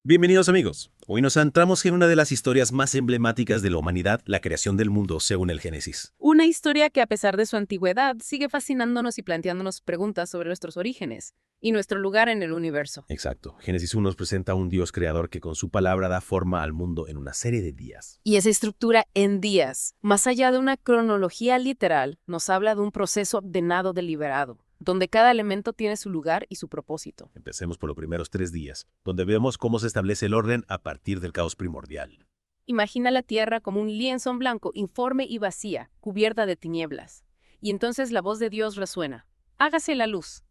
Bienvenidos amigos. Hoy nos centramos en una de las historias más emblemáticas de la humanidad, la creación del mundo según el Génesis. Una historia que a pesar de su antigüedad sigue fascinándonos y planteándonos preguntas sobre nuestros orígenes y nuestro lugar en el universo. Exacto. Génesis 1 nos presenta a un Dios creador que con su palabra da forma al mundo en una serie de días. Y esa estructura en días, más allá de una cronología literal, nos habla de un proceso ordenado deliberado, donde cada elemento tiene su lugar y su propósito. Empecemos por los primeros 3 días, donde vemos cómo se establece el orden a partir del caos primordial. Imagina la Tierra como un lienzo en blanco, informe y vacía, cubierta de tinieblas. Y entonces la voz de Dios resuena. Hágase la luz.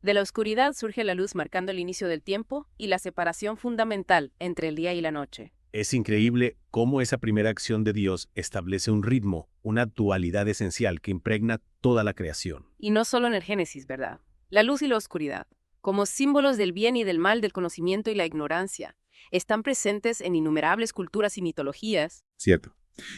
De la oscuridad surge la luz marcando el inicio del tiempo y la separación fundamental entre el día y la noche. Es increíble cómo esa primera acción de Dios establece un ritmo, una dualidad esencial que impregna toda la creación. Y no solo en el Génesis, ¿verdad? La luz y la oscuridad, como símbolos del bien y del mal, del conocimiento y la ignorancia, están presentes en innumerables culturas y mitologías. Cierto.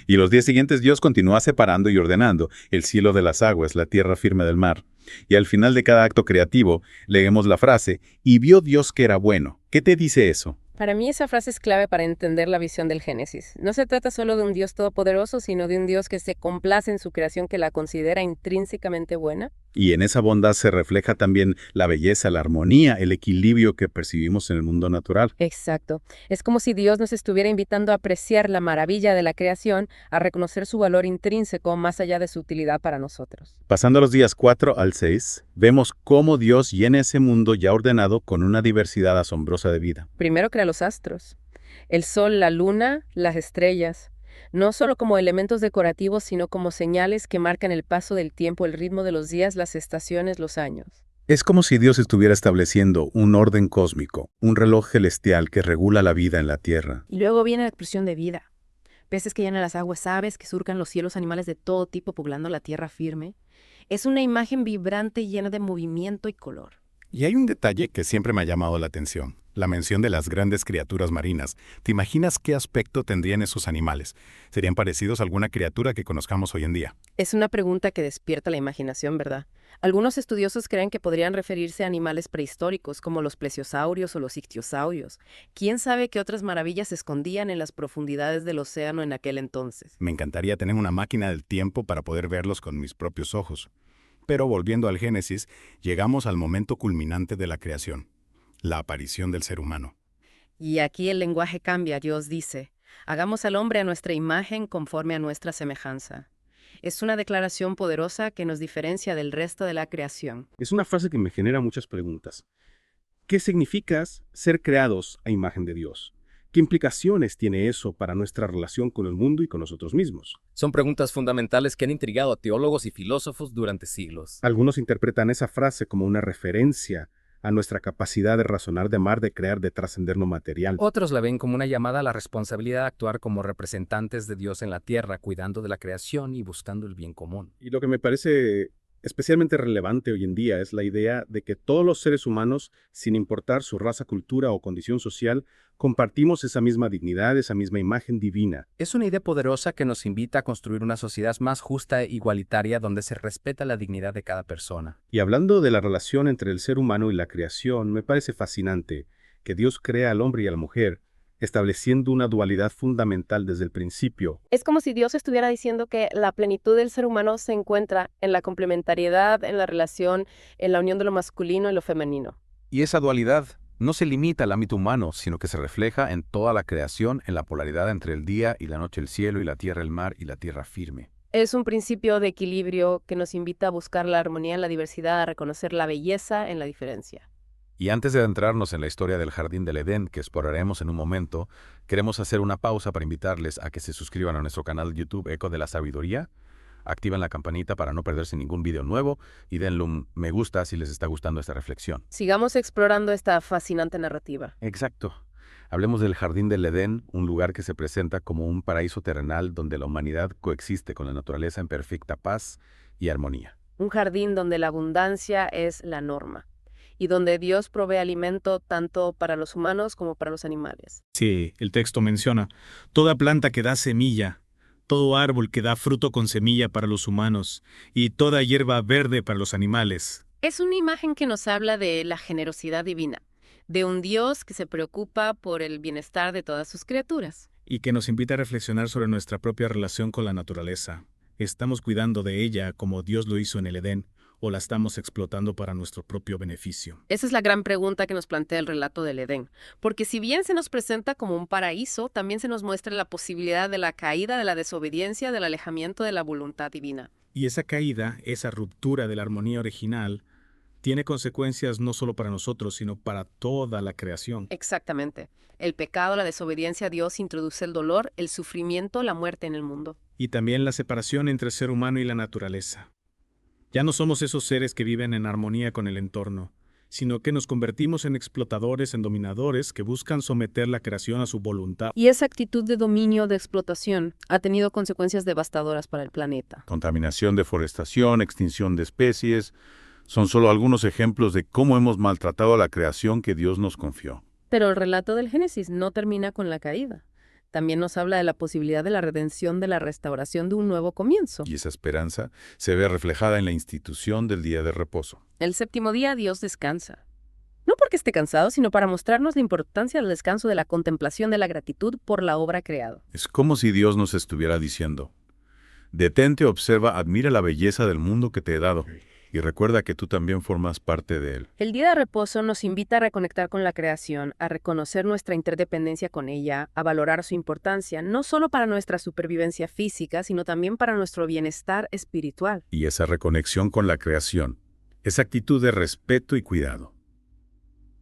Y los días siguientes Dios continúa separando y ordenando el cielo de las aguas, la tierra firme del mar. Y al final de cada acto creativo, leemos la frase, y vio Dios que era bueno. ¿Qué te dice eso? Para mí esa frase es clave para entender la visión del Génesis. No se trata solo de un Dios todopoderoso, sino de un Dios que se complace en su creación, que la considera intrínsecamente buena. Y en esa bondad se refleja también la belleza, la armonía, el equilibrio que percibimos en el mundo natural. Exacto. Es como si Dios nos estuviera invitando a apreciar la maravilla de la creación, a reconocer su valor intrínseco más allá de su utilidad para nosotros. Pasando los días 4 al 6, vemos cómo Dios llena ese mundo ya ordenado con una diversidad asombrosa de vida. Primero crea los astros, el sol, la luna, las estrellas, no solo como elementos decorativos, sino como señales que marcan el paso del tiempo, el ritmo de los días, las estaciones, los años. Es como si Dios estuviera estableciendo un orden cósmico, un reloj celestial que regula la vida en la tierra. Y luego viene la explosión de vida. Peces que llenan las aguas, aves que surcan los cielos, animales de todo tipo poblando la tierra firme. Es una imagen vibrante llena de movimiento y color. Y hay un detalle que siempre me ha llamado la atención, la mención de las grandes criaturas marinas. ¿Te imaginas qué aspecto tendrían esos animales? ¿Serían parecidos a alguna criatura que conozcamos hoy en día? Es una pregunta que despierta la imaginación, ¿verdad? Algunos estudiosos creen que podrían referirse a animales prehistóricos como los plesiosaurios o los ictiosaurios. ¿Quién sabe qué otras maravillas se escondían en las profundidades del océano en aquel entonces? Me encantaría tener una máquina del tiempo para poder verlos con mis propios ojos. Pero volviendo al Génesis, llegamos al momento culminante de la creación, la aparición del ser humano. Y aquí el lenguaje cambia. Dios dice, hagamos al hombre a nuestra imagen conforme a nuestra semejanza. Es una declaración poderosa que nos diferencia del resto de la creación. Es una frase que me genera muchas preguntas. ¿Qué significa ser creados a imagen de Dios? ¿Qué implicaciones tiene eso para nuestra relación con el mundo y con nosotros mismos? Son preguntas fundamentales que han intrigado a teólogos y filósofos durante siglos. Algunos interpretan esa frase como una referencia a nuestra capacidad de razonar, de amar, de crear, de trascender lo material. Otros la ven como una llamada a la responsabilidad de actuar como representantes de Dios en la tierra, cuidando de la creación y buscando el bien común. Y lo que me parece especialmente relevante hoy en día es la idea de que todos los seres humanos, sin importar su raza, cultura o condición social, compartimos esa misma dignidad, esa misma imagen divina. Es una idea poderosa que nos invita a construir una sociedad más justa e igualitaria donde se respeta la dignidad de cada persona. Y hablando de la relación entre el ser humano y la creación, me parece fascinante que Dios crea al hombre y a la mujer, estableciendo una dualidad fundamental desde el principio. Es como si Dios estuviera diciendo que la plenitud del ser humano se encuentra en la complementariedad, en la relación, en la unión de lo masculino y lo femenino. Y esa dualidad no se limita al ámbito humano, sino que se refleja en toda la creación, en la polaridad entre el día y la noche, el cielo y la tierra, el mar y la tierra firme. Es un principio de equilibrio que nos invita a buscar la armonía en la diversidad, a reconocer la belleza en la diferencia. Y antes de adentrarnos en la historia del Jardín del Edén, que exploraremos en un momento, queremos hacer una pausa para invitarles a que se suscriban a nuestro canal de YouTube Eco de la Sabiduría, activen la campanita para no perderse ningún video nuevo y denle un me gusta si les está gustando esta reflexión. Sigamos explorando esta fascinante narrativa. Exacto. Hablemos del Jardín del Edén, un lugar que se presenta como un paraíso terrenal donde la humanidad coexiste con la naturaleza en perfecta paz y armonía. Un jardín donde la abundancia es la norma y donde Dios provee alimento tanto para los humanos como para los animales. Sí, el texto menciona, toda planta que da semilla, todo árbol que da fruto con semilla para los humanos, y toda hierba verde para los animales. Es una imagen que nos habla de la generosidad divina. de un Dios que se preocupa por el bienestar de todas sus criaturas. Y que nos invita a reflexionar sobre nuestra propia relación con la naturaleza. ¿Estamos cuidando de ella como Dios lo hizo en el Edén, o la estamos explotando para nuestro propio beneficio? Esa es la gran pregunta que nos plantea el relato del Edén, porque si bien se nos presenta como un paraíso, también se nos muestra la posibilidad de la caída, de la desobediencia, del alejamiento de la voluntad divina. Y esa caída, esa ruptura de la armonía original, tiene consecuencias no solo para nosotros, sino para toda la creación. Exactamente. El pecado, la desobediencia a Dios introduce el dolor, el sufrimiento, la muerte en el mundo. Y también la separación entre el ser humano y la naturaleza. Ya no somos esos seres que viven en armonía con el entorno, sino que nos convertimos en explotadores, en dominadores que buscan someter la creación a su voluntad. Y esa actitud de dominio, de explotación, ha tenido consecuencias devastadoras para el planeta. Contaminación, deforestación, extinción de especies, son solo algunos ejemplos de cómo hemos maltratado a la creación que Dios nos confió. Pero el relato del Génesis no termina con la caída. También nos habla de la posibilidad de la redención, de la restauración de un nuevo comienzo. Y esa esperanza se ve reflejada en la institución del día de reposo. El séptimo día Dios descansa. No porque esté cansado, sino para mostrarnos la importancia del descanso, de la contemplación, de la gratitud por la obra creada. Es como si Dios nos estuviera diciendo: detente, observa, admira la belleza del mundo que te he dado. Y recuerda que tú también formas parte de él. El día de reposo nos invita a reconectar con la creación, a reconocer nuestra interdependencia con ella, a valorar su importancia, no solo para nuestra supervivencia física, sino también para nuestro bienestar espiritual. Y esa reconexión con la creación, esa actitud de respeto y cuidado,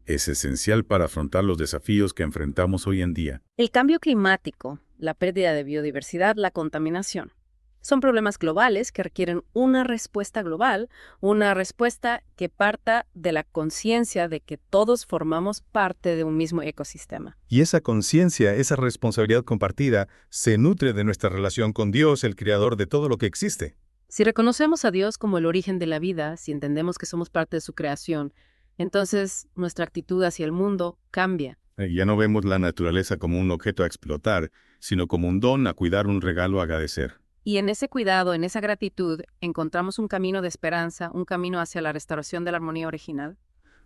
es esencial para afrontar los desafíos que enfrentamos hoy en día. El cambio climático, la pérdida de biodiversidad, la contaminación. Son problemas globales que requieren una respuesta global, una respuesta que parta de la conciencia de que todos formamos parte de un mismo ecosistema. Y esa conciencia, esa responsabilidad compartida, se nutre de nuestra relación con Dios, el creador de todo lo que existe. Si reconocemos a Dios como el origen de la vida, si entendemos que somos parte de su creación, entonces nuestra actitud hacia el mundo cambia. Ya no vemos la naturaleza como un objeto a explotar, sino como un don a cuidar, un regalo a agradecer. Y en ese cuidado, en esa gratitud, encontramos un camino de esperanza, un camino hacia la restauración de la armonía original.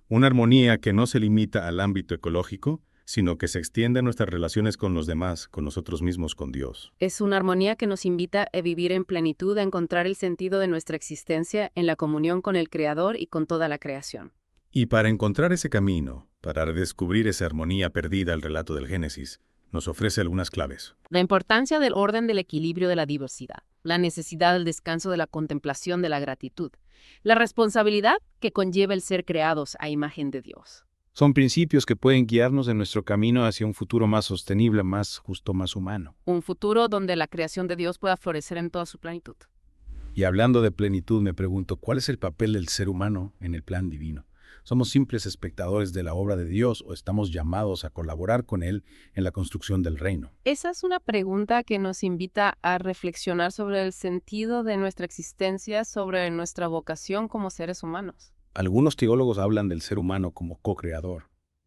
Una armonía que no se limita al ámbito ecológico, sino que se extiende a nuestras relaciones con los demás, con nosotros mismos, con Dios. Es una armonía que nos invita a vivir en plenitud, a encontrar el sentido de nuestra existencia en la comunión con el Creador y con toda la creación. Y para encontrar ese camino, para redescubrir esa armonía perdida al relato del Génesis, nos ofrece algunas claves. La importancia del orden, del equilibrio, de la diversidad, la necesidad del descanso, de la contemplación, de la gratitud, la responsabilidad que conlleva el ser creados a imagen de Dios. Son principios que pueden guiarnos en nuestro camino hacia un futuro más sostenible, más justo, más humano. Un futuro donde la creación de Dios pueda florecer en toda su plenitud. Y hablando de plenitud, me pregunto, ¿cuál es el papel del ser humano en el plan divino? ¿Somos simples espectadores de la obra de Dios o estamos llamados a colaborar con Él en la construcción del reino? Esa es una pregunta que nos invita a reflexionar sobre el sentido de nuestra existencia, sobre nuestra vocación como seres humanos. Algunos teólogos hablan del ser humano como co-creador,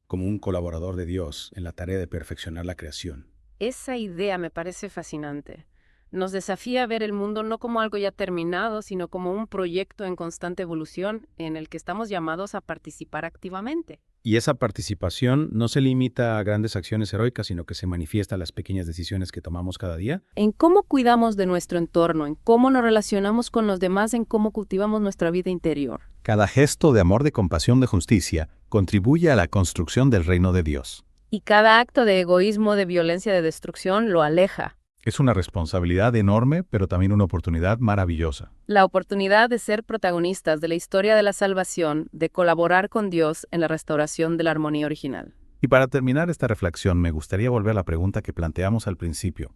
como un colaborador de Dios en la tarea de perfeccionar la creación. Esa idea me parece fascinante. Nos desafía a ver el mundo no como algo ya terminado, sino como un proyecto en constante evolución en el que estamos llamados a participar activamente. Y esa participación no se limita a grandes acciones heroicas, sino que se manifiesta en las pequeñas decisiones que tomamos cada día. En cómo cuidamos de nuestro entorno, en cómo nos relacionamos con los demás, en cómo cultivamos nuestra vida interior. Cada gesto de amor, de compasión, de justicia contribuye a la construcción del reino de Dios. Y cada acto de egoísmo, de violencia, de destrucción lo aleja. Es una responsabilidad enorme, pero también una oportunidad maravillosa. La oportunidad de ser protagonistas de la historia de la salvación, de colaborar con Dios en la restauración de la armonía original. Y para terminar esta reflexión, me gustaría volver a la pregunta que planteamos al principio.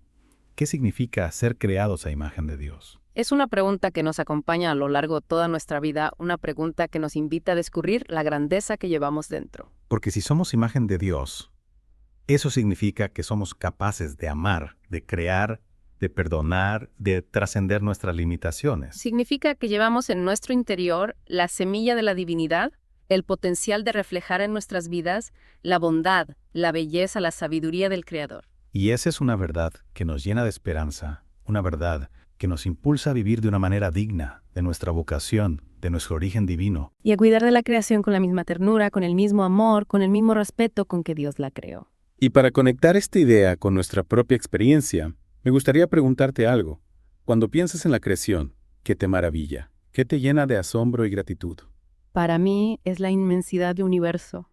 ¿Qué significa ser creados a imagen de Dios? Es una pregunta que nos acompaña a lo largo de toda nuestra vida, una pregunta que nos invita a descubrir la grandeza que llevamos dentro. Porque si somos imagen de Dios, eso significa que somos capaces de amar, de crear, de perdonar, de trascender nuestras limitaciones. Significa que llevamos en nuestro interior la semilla de la divinidad, el potencial de reflejar en nuestras vidas la bondad, la belleza, la sabiduría del Creador. Y esa es una verdad que nos llena de esperanza, una verdad que nos impulsa a vivir de una manera digna de nuestra vocación, de nuestro origen divino. Y a cuidar de la creación con la misma ternura, con el mismo amor, con el mismo respeto con que Dios la creó. Y para conectar esta idea con nuestra propia experiencia, me gustaría preguntarte algo. Cuando piensas en la creación, ¿qué te maravilla? ¿Qué te llena de asombro y gratitud? Para mí es la inmensidad del universo.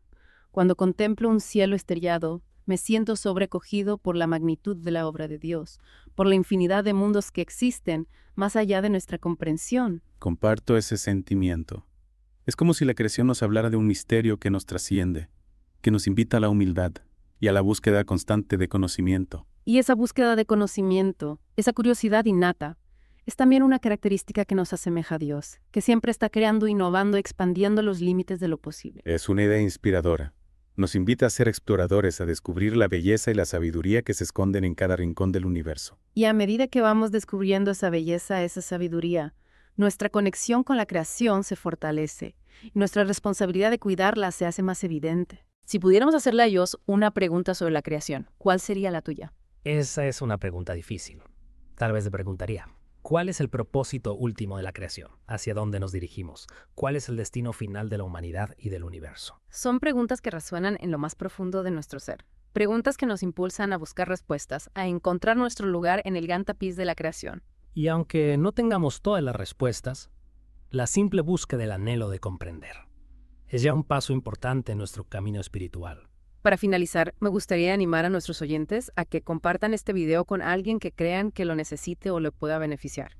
Cuando contemplo un cielo estrellado, me siento sobrecogido por la magnitud de la obra de Dios, por la infinidad de mundos que existen más allá de nuestra comprensión. Comparto ese sentimiento. Es como si la creación nos hablara de un misterio que nos trasciende, que nos invita a la humildad y a la búsqueda constante de conocimiento. Y esa búsqueda de conocimiento, esa curiosidad innata, es también una característica que nos asemeja a Dios, que siempre está creando, innovando, expandiendo los límites de lo posible. Es una idea inspiradora. Nos invita a ser exploradores, a descubrir la belleza y la sabiduría que se esconden en cada rincón del universo. Y a medida que vamos descubriendo esa belleza, esa sabiduría, nuestra conexión con la creación se fortalece y nuestra responsabilidad de cuidarla se hace más evidente. Si pudiéramos hacerle a Dios una pregunta sobre la creación, ¿cuál sería la tuya? Esa es una pregunta difícil. Tal vez le preguntaría, ¿cuál es el propósito último de la creación? ¿Hacia dónde nos dirigimos? ¿Cuál es el destino final de la humanidad y del universo? Son preguntas que resuenan en lo más profundo de nuestro ser. Preguntas que nos impulsan a buscar respuestas, a encontrar nuestro lugar en el gran tapiz de la creación. Y aunque no tengamos todas las respuestas, la simple búsqueda del anhelo de comprender es ya un paso importante en nuestro camino espiritual. Para finalizar, me gustaría animar a nuestros oyentes a que compartan este video con alguien que crean que lo necesite o le pueda beneficiar.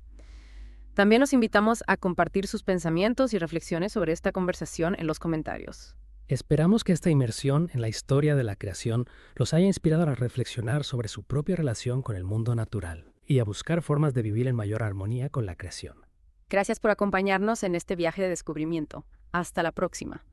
También los invitamos a compartir sus pensamientos y reflexiones sobre esta conversación en los comentarios. Esperamos que esta inmersión en la historia de la creación los haya inspirado a reflexionar sobre su propia relación con el mundo natural y a buscar formas de vivir en mayor armonía con la creación. Gracias por acompañarnos en este viaje de descubrimiento. Hasta la próxima.